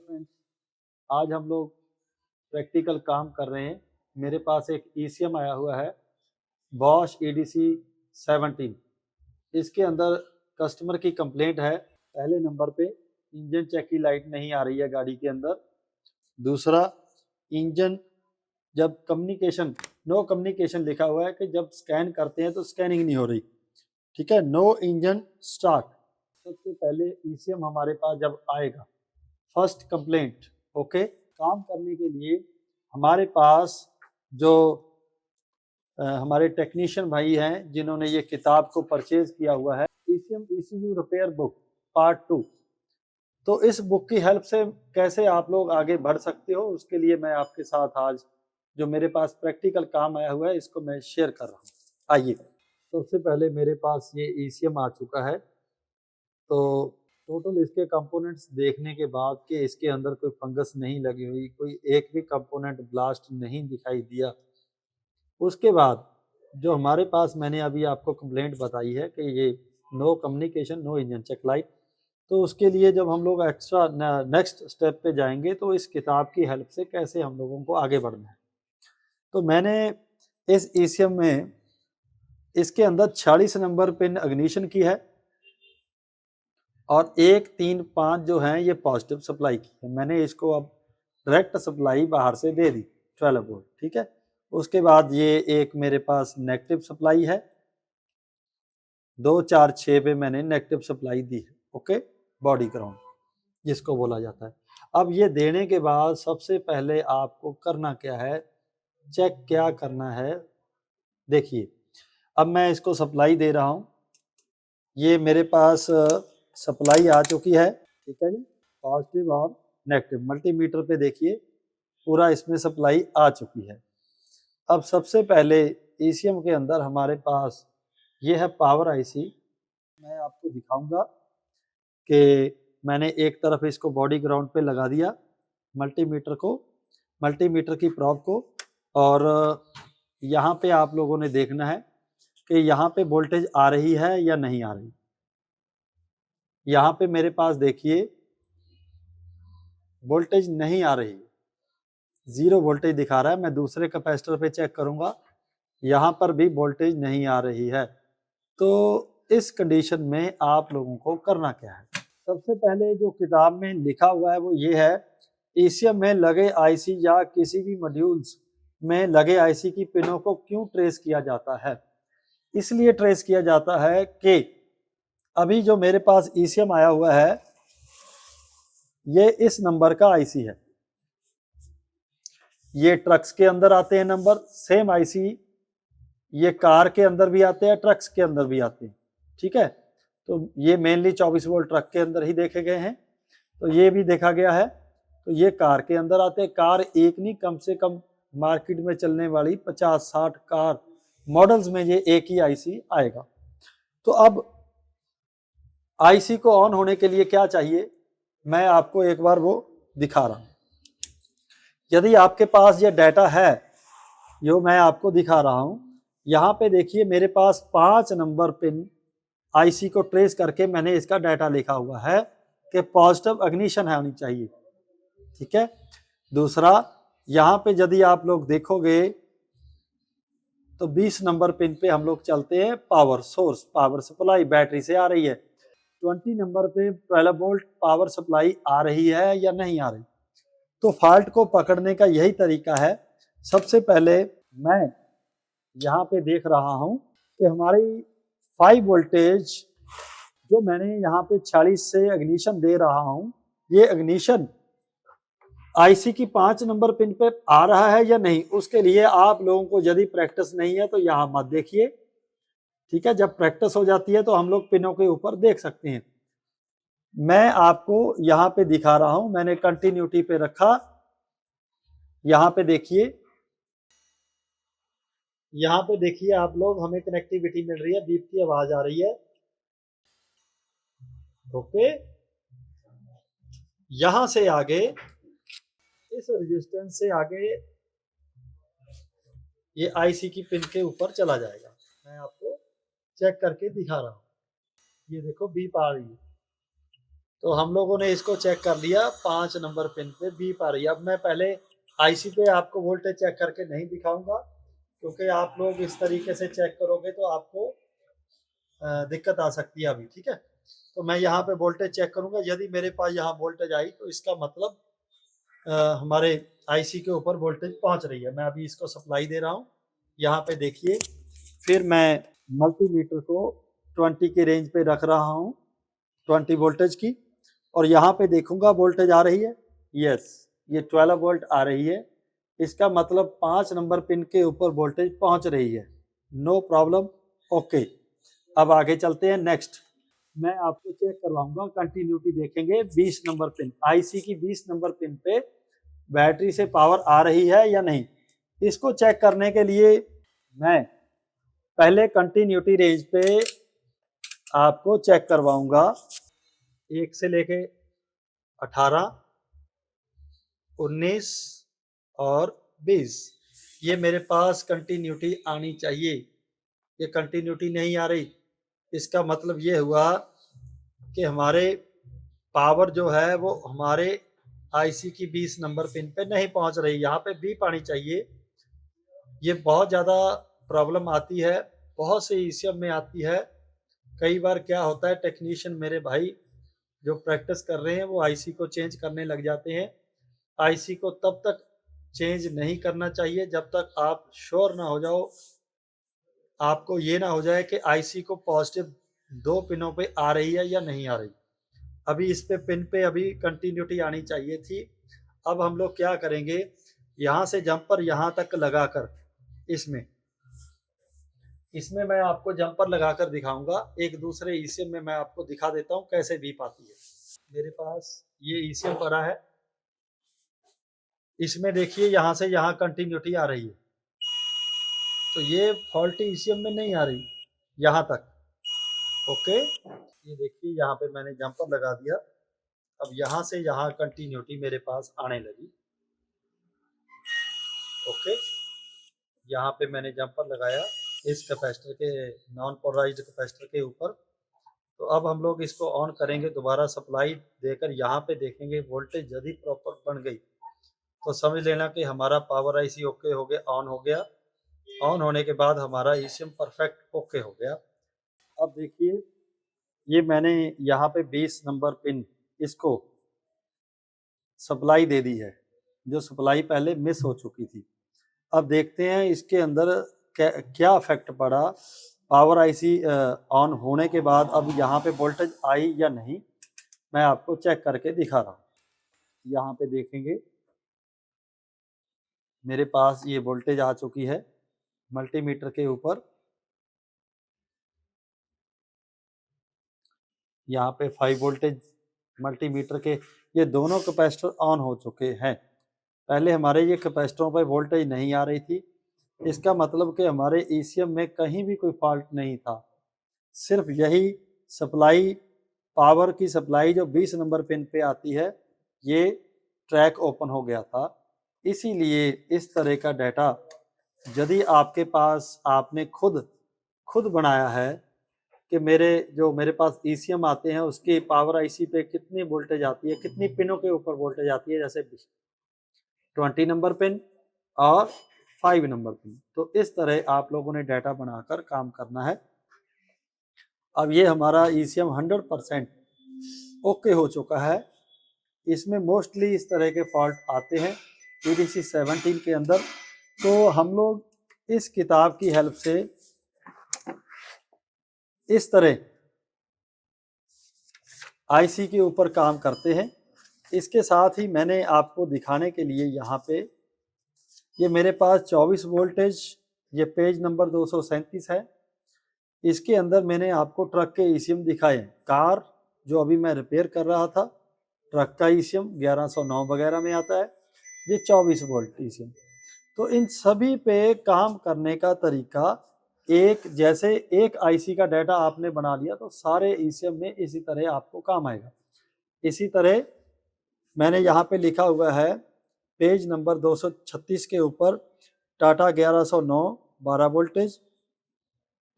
Friends, आज हम लोग प्रैक्टिकल काम कर रहे हैं। मेरे पास एक ईसीएम आया हुआ है बॉश ईडीसी 17। इसके अंदर कस्टमर की कंप्लेंट है। पहले नंबर पे इंजन चेक की लाइट नहीं आ रही है गाड़ी के अंदर। दूसरा, इंजन जब कम्युनिकेशन नो कम्युनिकेशन लिखा हुआ है कि जब स्कैन करते हैं तो स्कैनिंग नहीं हो रही। ठीक है, नो इंजन स्टार्ट। सबसे पहले ईसीएम हमारे पास जब आएगा, फर्स्ट कंप्लेंट, ओके, काम करने के लिए हमारे पास जो हमारे टेक्नीशियन भाई हैं जिन्होंने ये किताब को परचेज किया हुआ है, ECM ECU repair book part 2। तो इस बुक की हेल्प से कैसे आप लोग आगे बढ़ सकते हो, उसके लिए मैं आपके साथ आज जो मेरे पास प्रैक्टिकल काम आया हुआ है इसको मैं शेयर कर रहा हूँ। आइए, सबसे पहले मेरे पास ये ईसीएम आ चुका है। तो टोटल इसके कंपोनेंट्स देखने के बाद कि इसके अंदर कोई फंगस नहीं लगी हुई, कोई एक भी कंपोनेंट ब्लास्ट नहीं दिखाई दिया। उसके बाद जो हमारे पास मैंने अभी आपको कंप्लेंट बताई है कि ये no communication no engine check light, तो उसके लिए जब हम लोग एक्स्ट्रा नेक्स्ट स्टेप पे जाएंगे तो इस किताब की हेल्प से कैसे हम लोगों को आगे बढ़ना है। तो मैंने इस ईसीएम में इसके अंदर 46 नंबर पिन इग्निशन की है और 1, 3, 5 जो हैं ये पॉजिटिव सप्लाई की है। मैंने इसको अब डायरेक्ट सप्लाई बाहर से दे दी 12 वोल्ट। ठीक है, उसके बाद ये एक मेरे पास नेगेटिव सप्लाई है, 2, 4, 6 पे मैंने नेगेटिव सप्लाई दी है। ओके, बॉडी ग्राउंड जिसको बोला जाता है। अब ये देने के बाद सबसे पहले आपको करना क्या है, चेक क्या करना है। देखिए, अब मैं इसको सप्लाई दे रहा हूँ, ये मेरे पास सप्लाई आ चुकी है। ठीक है जी, पॉजिटिव और नेगेटिव मल्टीमीटर पे देखिए पूरा इसमें सप्लाई आ चुकी है। अब सबसे पहले ईसीएम के अंदर हमारे पास ये है पावर आईसी। मैं आपको दिखाऊंगा कि मैंने एक तरफ इसको बॉडी ग्राउंड पे लगा दिया, मल्टीमीटर की प्रॉब को, और यहाँ पे आप लोगों ने देखना है कि यहाँ पे वोल्टेज आ रही है या नहीं आ रही। यहाँ पे मेरे पास देखिए वोल्टेज नहीं आ रही, 0 वोल्टेज दिखा रहा है। मैं दूसरे कैपेसिटर पे चेक करूंगा, यहाँ पर भी वोल्टेज नहीं आ रही है। तो इस कंडीशन में आप लोगों को करना क्या है, सबसे पहले जो किताब में लिखा हुआ है वो ये है, ईसीएम में लगे आईसी या किसी भी मॉड्यूल्स में लगे आईसी की पिनों को क्यों ट्रेस किया जाता है। इसलिए ट्रेस किया जाता है कि अभी जो मेरे पास ईसीएम आया हुआ है ये इस नंबर का आईसी है। ये ट्रक्स के अंदर आते हैं नंबर, सेम आईसी ये कार के अंदर भी आते हैं, ट्रक्स के अंदर भी आते हैं। ठीक है, तो ये मेनली 24 वोल्ट ट्रक के अंदर ही देखे गए हैं, तो ये भी देखा गया है। तो ये कार के अंदर आते हैं। कार एक नहीं, कम से कम मार्केट में चलने वाली 50-60 कार मॉडल्स में ये एक ही आईसी आएगा। तो अब आईसी को ऑन होने के लिए क्या चाहिए, मैं आपको एक बार वो दिखा रहा हूं। यदि आपके पास ये डाटा है जो मैं आपको दिखा रहा हूं, यहाँ पे देखिए मेरे पास 5 नंबर पिन आईसी को ट्रेस करके मैंने इसका डाटा लिखा हुआ है कि पॉजिटिव इग्निशन होनी चाहिए। ठीक है, दूसरा, यहाँ पे यदि आप लोग देखोगे तो 20 नंबर पिन पे हम लोग चलते हैं, power source, power supply battery से आ रही है। 20 नंबर पे 12 वोल्ट पावर सप्लाई आ रही है या नहीं आ रही। तो फॉल्ट को पकड़ने का यही तरीका है। सबसे पहले मैं यहाँ पे देख रहा हूँ कि हमारी 5 वोल्टेज जो मैंने यहाँ पे 40 से इग्निशन दे रहा हूँ, ये इग्निशन आईसी की 5 नंबर पिन पे आ रहा है या नहीं। उसके लिए आप लोगों को यदि प्रैक्टिस नहीं है तो यहाँ मत देखिए। ठीक है, जब प्रैक्टिस हो जाती है तो हम लोग पिनों के ऊपर देख सकते हैं। मैं आपको यहाँ पे दिखा रहा हूँ, मैंने कंटिन्यूटी पे रखा। यहाँ पे देखिए, यहाँ पे देखिए आप लोग, हमें कनेक्टिविटी मिल रही है, बीप की आवाज आ रही है। ओके, यहां से आगे इस रेजिस्टेंस से आगे ये आईसी की पिन के ऊपर चला जाएगा। मैं आपको चेक करके दिखा रहा हूं, ये देखो बीप आ रही है। तो हम लोगों ने इसको चेक कर लिया, 5 नंबर पिन पे बीप आ रही है। अब मैं पहले आईसी पे आपको वोल्टेज चेक करके नहीं दिखाऊंगा, क्योंकि आप लोग इस तरीके से चेक करोगे तो आपको दिक्कत आ सकती है अभी। ठीक है, तो मैं यहाँ पे वोल्टेज चेक करूंगा, यदि मेरे पास यहाँ वोल्टेज आई तो इसका मतलब हमारे आईसी के ऊपर वोल्टेज पहुंच रही है। मैं अभी इसको सप्लाई दे रहा हूँ, यहाँ पे देखिए। फिर मैं मल्टीमीटर को 20 की रेंज पे रख रहा हूँ, 20 वोल्टेज की, और यहाँ पे देखूंगा वोल्टेज आ रही है। यस, ये 12 वोल्ट आ रही है। इसका मतलब 5 नंबर पिन के ऊपर वोल्टेज पहुंच रही है। No problem, okay. अब आगे चलते हैं। नेक्स्ट मैं आपको चेक करवाऊंगा, कंटिन्यूटी देखेंगे 20 नंबर पिन, आईसी की 20 नंबर पिन पे बैटरी से पावर आ रही है या नहीं। इसको चेक करने के लिए मैं पहले कंटिन्यूटी रेंज पे आपको चेक करवाऊंगा, 1 से लेके 18, 19 और 20। ये मेरे पास कंटिन्यूटी आनी चाहिए। ये कंटिन्यूटी नहीं आ रही, इसका मतलब ये हुआ कि हमारे पावर जो है वो हमारे आईसी की 20 नंबर पिन पे नहीं पहुंच रही। यहाँ पे बीप आनी चाहिए। ये बहुत ज़्यादा प्रॉब्लम आती है, बहुत से ईसीएम में आती है। कई बार क्या होता है, टेक्नीशियन मेरे भाई जो प्रैक्टिस कर रहे हैं वो आईसी को चेंज करने लग जाते हैं। आईसी को तब तक चेंज नहीं करना चाहिए जब तक आप श्योर ना हो जाओ, आपको ये ना हो जाए कि आईसी को पॉजिटिव 2 पिनों पे आ रही है या नहीं आ रही। अभी इस पे पिन पे अभी कंटिन्यूटी आनी चाहिए थी। अब हम लोग क्या करेंगे, यहाँ से जंपर यहाँ तक लगाकर इसमें इसमें मैं आपको जंपर लगाकर दिखाऊंगा। एक दूसरे ईसीएम में मैं आपको दिखा देता हूँ कैसे बीप आती है। मेरे पास ये ईसीएम पड़ा है, इसमें देखिए यहाँ से यहाँ कंटिन्यूटी आ रही है, तो ये फॉल्टी ईसीएम में नहीं आ रही यहाँ तक। ओके, ये देखिए यहाँ पे मैंने जंपर लगा दिया। अब यहाँ से यहाँ कंटिन्यूटी मेरे पास आने लगी। ओके, यहाँ पे मैंने जंपर लगाया इस कैपेसिटर के, नॉन पोलराइज्ड कैपेसिटर के ऊपर। तो अब हम लोग इसको ऑन करेंगे, दोबारा सप्लाई देकर यहाँ पे देखेंगे वोल्टेज यदि प्रॉपर बन गई तो समझ लेना कि हमारा पावर आईसी ओके हो गया, ऑन हो गया। ऑन होने के बाद हमारा ईसीएम परफेक्ट ओके हो गया। अब देखिए, ये मैंने यहाँ पे 20 नंबर पिन इसको सप्लाई दे दी है, जो सप्लाई पहले मिस हो चुकी थी। अब देखते हैं इसके अंदर क्या इफेक्ट पड़ा पावर आईसी ऑन होने के बाद। अब यहाँ पे वोल्टेज आई या नहीं, मैं आपको चेक करके दिखा रहा हूँ। यहाँ पे देखेंगे मेरे पास ये वोल्टेज आ चुकी है मल्टीमीटर के ऊपर। यहाँ पे 5 वोल्टेज मल्टीमीटर के, ये दोनों कैपेसिटर ऑन हो चुके हैं। पहले हमारे ये कैपेसिटरों पर वोल्टेज नहीं आ रही थी, इसका मतलब कि हमारे ईसीएम में कहीं भी कोई फॉल्ट नहीं था। सिर्फ यही सप्लाई, पावर की सप्लाई जो 20 नंबर पिन पे आती है, ये ट्रैक ओपन हो गया था। इसीलिए इस तरह का डाटा यदि आपके पास आपने खुद बनाया है कि मेरे पास ईसीएम आते हैं उसकी पावर आईसी पे कितनी वोल्टेज आती है, कितनी पिनों के ऊपर वोल्टेज आती है, जैसे 20 नंबर पिन और 5 नंबर पिन, तो इस तरह आप लोगों ने डाटा बनाकर काम करना है। अब ये हमारा ईसीएम 100% ओके हो चुका है। इसमें मोस्टली इस तरह के फॉल्ट आते हैं EDC 17 के अंदर। तो हम लोग इस किताब की हेल्प से इस तरह आईसी के ऊपर काम करते हैं। इसके साथ ही मैंने आपको दिखाने के लिए यहाँ पे ये मेरे पास 24 वोल्टेज, ये पेज नंबर 237 है। इसके अंदर मैंने आपको ट्रक के ईसीएम दिखाए। कार जो अभी मैं रिपेयर कर रहा था, ट्रक का ईसीएम 1109 वगैरह में आता है, ये 24 वोल्ट ईसीएम। तो इन सभी पे काम करने का तरीका एक, जैसे एक आईसी का डाटा आपने बना लिया तो सारे ईसीएम में इसी तरह आपको काम आएगा। इसी तरह मैंने यहाँ पे लिखा हुआ है पेज नंबर 236 के ऊपर, Tata 1109 12 voltage,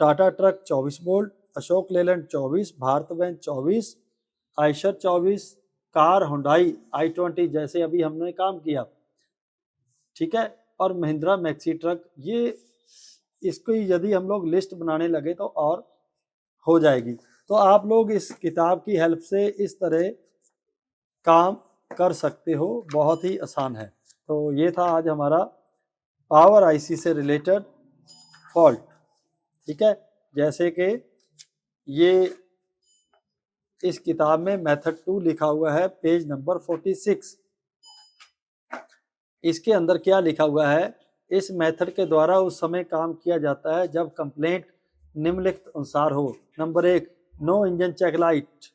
Tata truck 24 volt, Ashok Leyland 24, Bharat Benz 24, Eicher 24, car Hyundai i20 जैसे अभी हमने काम किया, ठीक है, और महिंद्रा मैक्सी ट्रक, ये इसको यदि हम लोग लिस्ट बनाने लगे तो और हो जाएगी। तो आप लोग इस किताब की हेल्प से इस तरह काम कर सकते हो, बहुत ही आसान है। तो ये था आज हमारा पावर आईसी से रिलेटेड फॉल्ट, ठीक है। जैसे कि ये इस किताब में मेथड 2 लिखा हुआ है, पेज नंबर 46। इसके अंदर क्या लिखा हुआ है, इस मेथड के द्वारा उस समय काम किया जाता है जब कंप्लेंट निम्नलिखित अनुसार हो। Number 1, no engine check light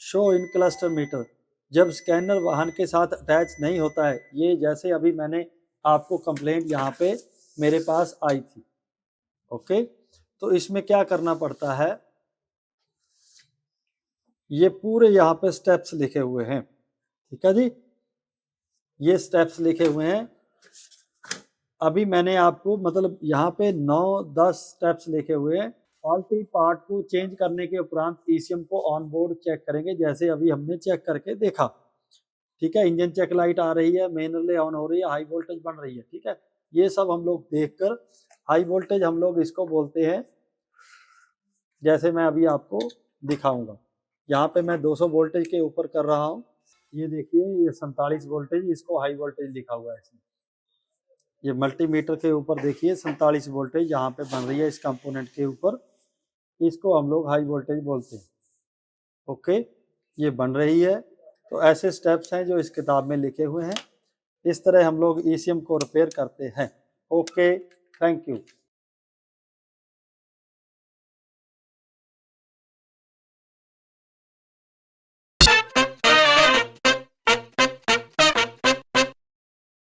show in cluster meter, जब स्कैनर वाहन के साथ अटैच नहीं होता है। ये जैसे अभी मैंने आपको कंप्लेंट यहाँ पे मेरे पास आई थी, ओके। तो इसमें क्या करना पड़ता है, ये पूरे यहाँ पे स्टेप्स लिखे हुए हैं, ठीक है जी, ये स्टेप्स लिखे हुए हैं। अभी मैंने आपको मतलब यहाँ पे 9-10 स्टेप्स लिखे हुए हैं। फॉल्टी पार्ट को चेंज करने के उपरांत ईसीएम को ऑन बोर्ड चेक करेंगे, जैसे अभी हमने चेक करके देखा, ठीक है। इंजन चेक लाइट आ रही है, मेन रिले ऑन हो रही है, हाई वोल्टेज बन रही है, ठीक है। ये सब हम लोग देखकर, हाई वोल्टेज हम लोग इसको बोलते हैं, जैसे मैं अभी आपको दिखाऊंगा। यहाँ पे मैं 200 वोल्टेज के ऊपर कर रहा हूँ, ये देखिए ये 47 वोल्टेज, इसको हाई वोल्टेज लिखा हुआ है इसमें। ये मल्टीमीटर के ऊपर देखिए 47 वोल्टेज यहाँ पे बन रही है इस कंपोनेंट के ऊपर, इसको हम लोग हाई वोल्टेज बोलते हैं, ओके। ये बन रही है। तो ऐसे स्टेप्स हैं जो इस किताब में लिखे हुए हैं, इस तरह हम लोग ईसीएम को रिपेयर करते हैं। Okay, thank you.